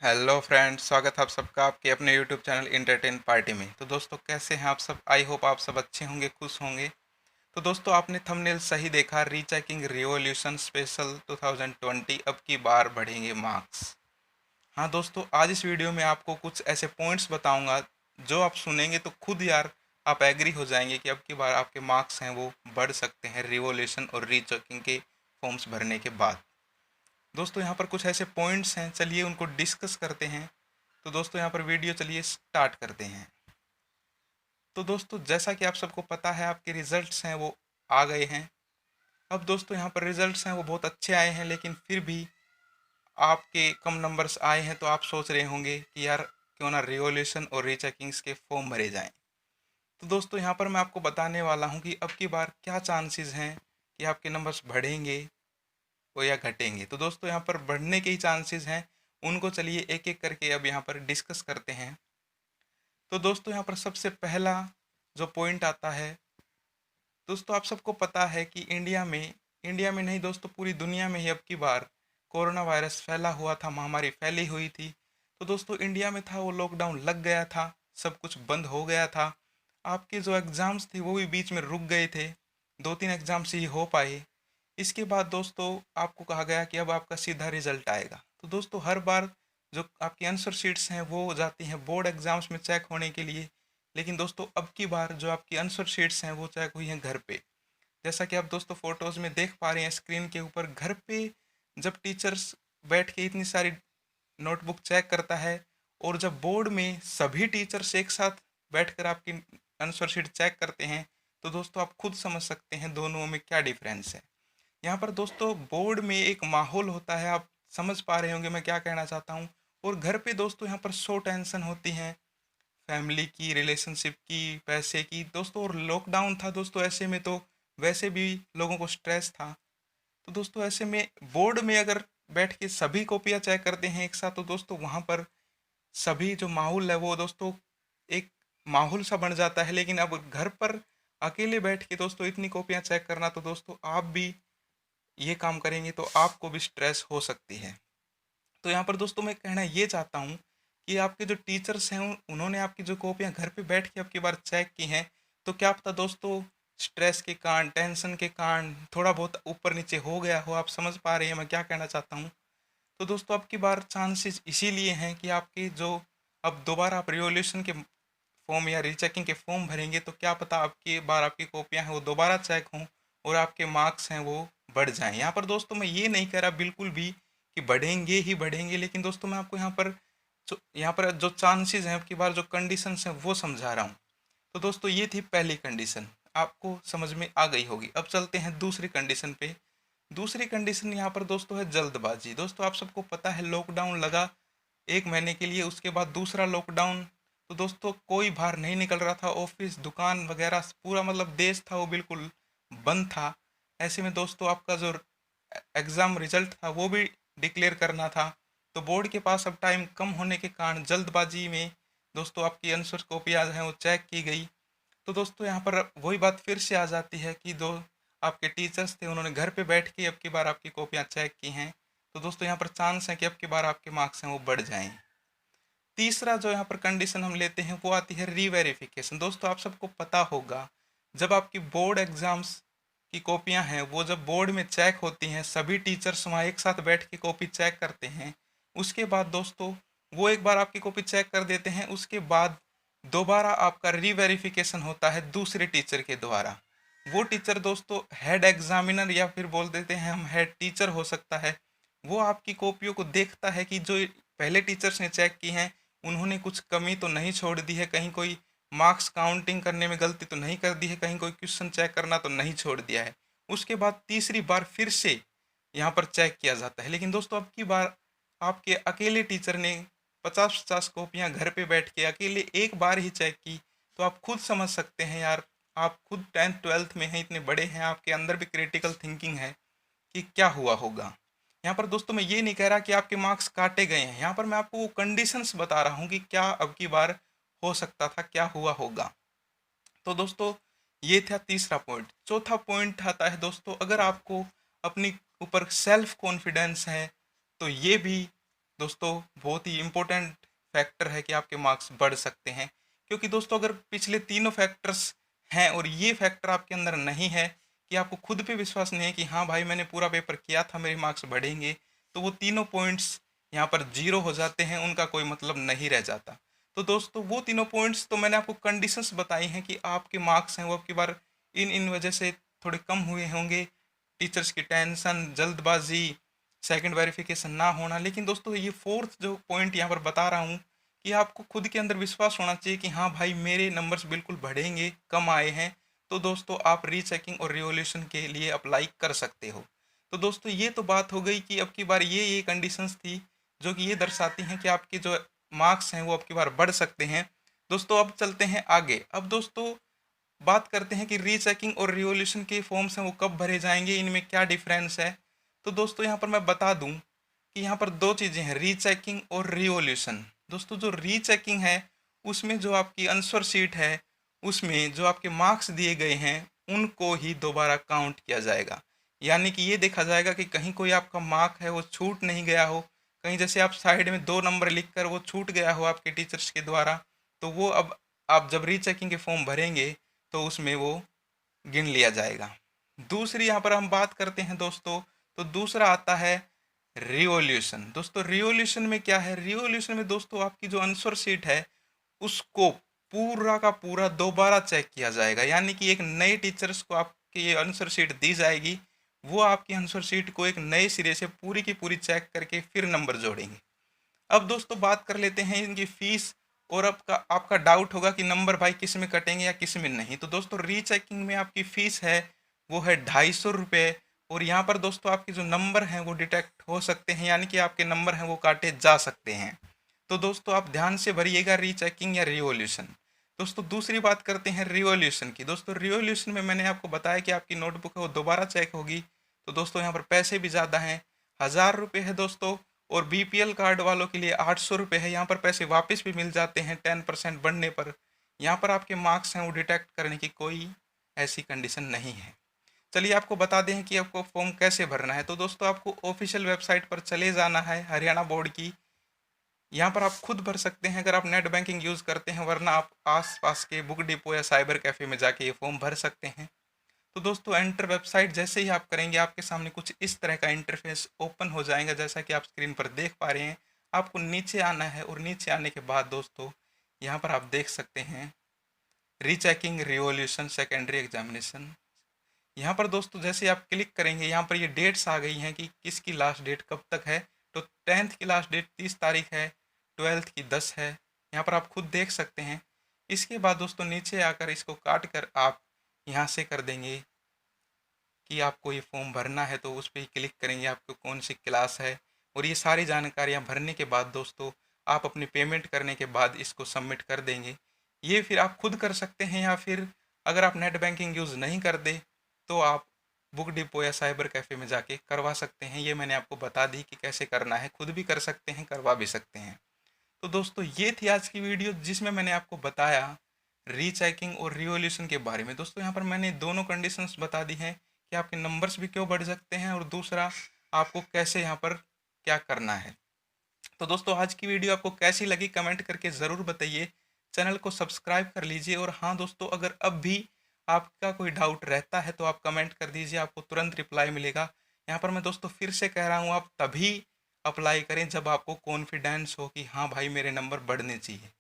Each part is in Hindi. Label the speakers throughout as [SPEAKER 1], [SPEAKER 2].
[SPEAKER 1] हेलो फ्रेंड्स, स्वागत है आप सबका आपके अपने यूट्यूब चैनल इंटरटेन पार्टी में। तो दोस्तों, कैसे हैं आप सब? आई होप आप सब अच्छे होंगे, खुश होंगे। तो दोस्तों, आपने थंबनेल सही देखा, रीचेकिंग रिवॉल्यूशन स्पेशल 2020 अब की बार बढ़ेंगे मार्क्स। हाँ दोस्तों, आज इस वीडियो में आपको कुछ ऐसे पॉइंट्स बताऊंगा जो आप सुनेंगे तो खुद यार आप एग्री हो जाएंगे कि अब की बार आपके मार्क्स हैं वो बढ़ सकते हैं रिवॉल्यूशन और रीचेकिंग के फॉर्म्स भरने के बाद। दोस्तों, यहाँ पर कुछ ऐसे पॉइंट्स हैं, चलिए उनको डिस्कस करते हैं। तो दोस्तों, यहाँ पर वीडियो चलिए स्टार्ट करते हैं। तो दोस्तों, जैसा कि आप सबको पता है, आपके रिजल्ट्स हैं वो आ गए हैं। अब दोस्तों, यहाँ पर रिजल्ट्स हैं वो बहुत अच्छे आए हैं, लेकिन फिर भी आपके कम नंबर्स आए हैं। तो आप सोच रहे होंगे कि यार क्यों ना रिवॉल्यूशन और रीचेकिंग्स के फॉर्म भरे जाएं। तो दोस्तों, यहाँ पर मैं आपको बताने वाला हूँ कि अब की बार क्या चांसेस हैं कि आपके नंबर्स बढ़ेंगे वो या घटेंगे। तो दोस्तों, यहाँ पर बढ़ने के ही चांसेस हैं, उनको चलिए एक एक करके अब यहाँ पर डिस्कस करते हैं। तो दोस्तों, यहाँ पर सबसे पहला जो पॉइंट आता है, दोस्तों आप सबको पता है कि इंडिया में नहीं दोस्तों, पूरी दुनिया में ही अब की बार कोरोना वायरस फैला हुआ था, महामारी फैली हुई थी। तो दोस्तों, इंडिया में था वो लॉकडाउन लग गया था, सब कुछ बंद हो गया था। आपके जो एग्ज़ाम्स थे वो भी बीच में रुक गए थे, 2-3 एग्ज़ाम्स ही हो पाए। इसके बाद दोस्तों आपको कहा गया कि अब आपका सीधा रिजल्ट आएगा। तो दोस्तों, हर बार जो आपकी आंसर शीट्स हैं वो जाती हैं बोर्ड एग्जाम्स में चेक होने के लिए, लेकिन दोस्तों अब की बार जो आपकी आंसर शीट्स हैं वो चेक हुई हैं घर पे। जैसा कि आप दोस्तों फोटोज़ में देख पा रहे हैं स्क्रीन के ऊपर, घर पे जब टीचर्स बैठ के इतनी सारी नोटबुक चेक करता है, और जब बोर्ड में सभी टीचर्स एक साथ बैठकर आपकी आंसर शीट चेक करते हैं, तो दोस्तों आप खुद समझ सकते हैं दोनों में क्या डिफरेंस है। यहाँ पर दोस्तों बोर्ड में एक माहौल होता है, आप समझ पा रहे होंगे मैं क्या कहना चाहता हूँ। और घर पे दोस्तों यहाँ पर सो टेंशन होती हैं, फैमिली की, रिलेशनशिप की, पैसे की दोस्तों। और लॉकडाउन था दोस्तों, ऐसे में तो वैसे भी लोगों को स्ट्रेस था। तो दोस्तों, ऐसे में बोर्ड में अगर बैठ के सभी कॉपियाँ चेक करते हैं एक साथ, तो दोस्तों वहाँ पर सभी जो माहौल है वो दोस्तों एक माहौल सा बन जाता है। लेकिन अब घर पर अकेले बैठ के दोस्तों इतनी कॉपियाँ चेक करना, तो दोस्तों आप भी ये काम करेंगे तो आपको भी स्ट्रेस हो सकती है। तो यहाँ पर दोस्तों मैं कहना ये चाहता हूँ कि आपके जो टीचर्स हैं उन्होंने आपकी जो कॉपियाँ घर पे बैठ के आपकी बार चेक की हैं, तो क्या पता दोस्तों स्ट्रेस के कारण, टेंशन के कारण थोड़ा बहुत ऊपर नीचे हो गया हो। आप समझ पा रहे हैं मैं क्या कहना चाहता हूँ। तो दोस्तों अब की बार चांसेस इसीलिए हैं कि आपके जो अब दोबारा आप रिवॉल्यूशन के फॉर्म या रीचेकिंग के फॉर्म भरेंगे, तो क्या पता आपकी बार आपकी कॉपियाँ हैं वो दोबारा चेक हों और आपके मार्क्स हैं वो बढ़ जाएं। यहाँ पर दोस्तों मैं ये नहीं कह रहा बिल्कुल भी कि बढ़ेंगे ही बढ़ेंगे, लेकिन दोस्तों मैं आपको यहाँ पर जो चांसेस हैं, आपकी बार जो कंडीशंस हैं वो समझा रहा हूँ। तो दोस्तों ये थी पहली कंडीशन, आपको समझ में आ गई होगी। अब चलते हैं दूसरी कंडीशन पे। दूसरी कंडीशन यहाँ पर दोस्तों है जल्दबाजी। दोस्तों आप सबको पता है लॉकडाउन लगा 1 महीने के लिए, उसके बाद दूसरा लॉकडाउन। तो दोस्तों कोई बाहर नहीं निकल रहा था, ऑफिस दुकान वगैरह पूरा मतलब देश था वो बिल्कुल बंद था। ऐसे में दोस्तों आपका जो एग्ज़ाम रिजल्ट था वो भी डिक्लेयर करना था। तो बोर्ड के पास अब टाइम कम होने के कारण जल्दबाजी में दोस्तों आपकी आंसर कॉपियाँ हैं वो चेक की गई। तो दोस्तों यहाँ पर वही बात फिर से आ जाती है कि दो आपके टीचर्स थे, उन्होंने घर पे बैठ के अब की बार आपकी कॉपियाँ चेक की हैं। तो दोस्तों यहाँ पर चांस है कि अब की बार आपके मार्क्स हैं वो बढ़ जाएं। तीसरा जो यहाँ पर कंडीशन हम लेते हैं वो आती है रीवेरिफिकेशन। दोस्तों आप सबको पता होगा, जब आपकी बोर्ड एग्जाम्स की कॉपियाँ हैं वो जब बोर्ड में चेक होती हैं, सभी टीचर्स वहाँ एक साथ बैठ के कॉपी चेक करते हैं। उसके बाद दोस्तों वो एक बार आपकी कॉपी चेक कर देते हैं, उसके बाद दोबारा आपका रीवेरिफिकेशन होता है दूसरे टीचर के द्वारा। वो टीचर दोस्तों हेड एग्जामिनर या फिर बोल देते हैं हम हेड टीचर हो सकता है। वो आपकी कॉपियों को देखता है कि जो पहले टीचर्स ने चेक की हैं उन्होंने कुछ कमी तो नहीं छोड़ दी है, कहीं कोई मार्क्स काउंटिंग करने में गलती तो नहीं कर दी है, कहीं कोई क्वेश्चन चेक करना तो नहीं छोड़ दिया है। उसके बाद तीसरी बार फिर से यहाँ पर चेक किया जाता है। लेकिन दोस्तों अब की बार आपके अकेले टीचर ने 50-50 कॉपियाँ घर पे बैठ के अकेले एक बार ही चेक की। तो आप खुद समझ सकते हैं यार, आप खुद 10th 12th में हैं, इतने बड़े हैं, आपके अंदर भी क्रिटिकल थिंकिंग है कि क्या हुआ होगा। यहाँ पर दोस्तों मैं ये नहीं कह रहा कि आपके मार्क्स काटे गए हैं, यहाँ पर मैं आपको वो कंडीशंस बता रहा हूँ कि क्या अब की बार हो सकता था, क्या हुआ होगा। तो दोस्तों ये था तीसरा पॉइंट। चौथा पॉइंट आता है दोस्तों, अगर आपको अपनी ऊपर सेल्फ कॉन्फिडेंस है तो ये भी दोस्तों बहुत ही इम्पोर्टेंट फैक्टर है कि आपके मार्क्स बढ़ सकते हैं। क्योंकि दोस्तों अगर पिछले तीनों फैक्टर्स हैं और ये फैक्टर आपके अंदर नहीं है कि आपको खुद पे विश्वास नहीं है कि हाँ भाई मैंने पूरा पेपर किया था, मेरे मार्क्स बढ़ेंगे, तो वो तीनों पॉइंट्स यहाँ पर जीरो हो जाते हैं, उनका कोई मतलब नहीं रह जाता। तो दोस्तों वो तीनों पॉइंट्स तो मैंने आपको कंडीशंस बताई हैं कि आपके मार्क्स हैं वो आपकी बार इन इन वजह से थोड़े कम हुए होंगे, टीचर्स की टेंशन, जल्दबाजी, सेकंड वेरिफिकेशन ना होना। लेकिन दोस्तों ये फोर्थ जो पॉइंट यहाँ पर बता रहा हूँ कि आपको खुद के अंदर विश्वास होना चाहिए कि हाँ भाई मेरे नंबर्स बिल्कुल बढ़ेंगे, कम आए हैं। तो दोस्तों आप रीचेकिंग और रिवोल्यूशन के लिए अप्लाई कर सकते हो। तो दोस्तों ये तो बात हो गई कि अब की बार ये कंडीशंस थी जो कि ये दर्शाती हैं कि आपके जो मार्क्स हैं वो अब की बार बढ़ सकते हैं। दोस्तों अब चलते हैं आगे। अब दोस्तों बात करते हैं कि रीचेकिंग और रिवोल्यूशन के फॉर्म्स हैं वो कब भरे जाएंगे, इनमें क्या डिफरेंस है। तो दोस्तों यहाँ पर मैं बता दूं कि यहाँ पर दो चीज़ें हैं, रीचेकिंग और रिवोल्यूशन। दोस्तों जो रीचेकिंग है उसमें जो आपकी आंसर शीट है उसमें जो आपके मार्क्स दिए गए हैं उनको ही दोबारा काउंट किया जाएगा। यानी कि ये देखा जाएगा कि कहीं कोई आपका मार्क है वो छूट नहीं गया हो, कहीं जैसे आप साइड में 2 नंबर लिख कर वो छूट गया हो आपके टीचर्स के द्वारा, तो वो अब आप जब रीचेकिंग के फॉर्म भरेंगे तो उसमें वो गिन लिया जाएगा। दूसरी यहाँ पर हम बात करते हैं दोस्तों, तो दूसरा आता है रिवॉल्यूशन। दोस्तों रिवॉल्यूशन में क्या है, रिवॉल्यूशन में दोस्तों आपकी जो आंसर शीट है उसको पूरा का पूरा दोबारा चेक किया जाएगा। यानी कि एक नए टीचर्स को आपकी ये आंसर शीट दी जाएगी, वो आपकी आंसर शीट को एक नए सिरे से पूरी की पूरी चेक करके फिर नंबर जोड़ेंगे। अब दोस्तों बात कर लेते हैं इनकी फीस। और आपका आपका डाउट होगा कि नंबर भाई किस में कटेंगे या किस में नहीं। तो दोस्तों रीचेकिंग में आपकी फ़ीस है वो है 250 रुपये। और यहाँ पर दोस्तों आपके जो नंबर हैं वो डिटेक्ट हो सकते हैं, यानी कि आपके नंबर हैं वो काटे जा सकते हैं। तो दोस्तों आप ध्यान से भरिएगा रीचेकिंग या रिवॉल्यूशन। दोस्तों दूसरी बात करते हैं रिवॉल्यूशन की। दोस्तों रिवॉल्यूशन में मैंने आपको बताया कि आपकी नोटबुक है वो दोबारा चेक होगी। तो दोस्तों यहाँ पर पैसे भी ज़्यादा हैं, 1000 रुपये है दोस्तों। और बीपीएल कार्ड वालों के लिए 800 रुपये है। यहाँ पर पैसे वापस भी मिल जाते हैं 10% बढ़ने पर। यहाँ पर आपके मार्क्स हैं वो डिटेक्ट करने की कोई ऐसी कंडीशन नहीं है। चलिए आपको बता दें कि आपको फॉर्म कैसे भरना है। तो दोस्तों आपको ऑफिशियल वेबसाइट पर चले जाना है हरियाणा बोर्ड की। यहाँ पर आप खुद भर सकते हैं अगर आप नेट बैंकिंग यूज़ करते हैं, वरना आप आस पास के बुक डिपो या साइबर कैफ़े में जाके ये फॉर्म भर सकते हैं। तो दोस्तों एंटर वेबसाइट जैसे ही आप करेंगे आपके सामने कुछ इस तरह का इंटरफेस ओपन हो जाएगा, जैसा कि आप स्क्रीन पर देख पा रहे हैं। आपको नीचे आना है और नीचे आने के बाद दोस्तों यहाँ पर आप देख सकते हैं रीचेकिंग रिवॉल्यूशन सेकेंडरी एग्जामिनेशन। यहाँ पर दोस्तों जैसे आप क्लिक करेंगे यहाँ पर ये डेट्स आ गई हैं कि किसकी लास्ट डेट कब तक है। तो 10th की लास्ट डेट 30 तारीख है, 12th की 10 है। यहाँ पर आप खुद देख सकते हैं। इसके बाद दोस्तों नीचे आकर इसको काट कर आप यहाँ से कर देंगे कि आपको ये फॉर्म भरना है, तो उस पर क्लिक करेंगे आपको कौन सी क्लास है। और ये सारी जानकारियाँ भरने के बाद दोस्तों आप अपनी पेमेंट करने के बाद इसको सबमिट कर देंगे। ये फिर आप खुद कर सकते हैं, या फिर अगर आप नेट बैंकिंग यूज़ नहीं कर दे तो आप बुक डिपो या साइबर कैफ़े में जाके करवा सकते हैं। ये मैंने आपको बता दी कि कैसे करना है, खुद भी कर सकते हैं, करवा भी सकते हैं। तो दोस्तों ये थी आज की वीडियो जिसमें मैंने आपको बताया रीचेकिंग और रिवॉल्यूशन के बारे में। दोस्तों यहाँ पर मैंने दोनों कंडीशंस बता दी हैं कि आपके नंबर्स भी क्यों बढ़ सकते हैं, और दूसरा आपको कैसे यहाँ पर क्या करना है। तो दोस्तों आज की वीडियो आपको कैसी लगी कमेंट करके ज़रूर बताइए। चैनल को सब्सक्राइब कर लीजिए। और हाँ दोस्तों अगर अब भी आपका कोई डाउट रहता है तो आप कमेंट कर दीजिए, आपको तुरंत रिप्लाई मिलेगा। यहाँ पर मैं दोस्तों फिर से कह रहा हूँ, आप तभी अप्लाई करें जब आपको कॉन्फिडेंस हो कि हाँ भाई मेरे नंबर बढ़ने चाहिए।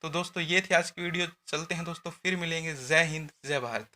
[SPEAKER 1] तो दोस्तों ये थी आज की वीडियो। चलते हैं दोस्तों, फिर मिलेंगे। जय हिंद, जय भारत।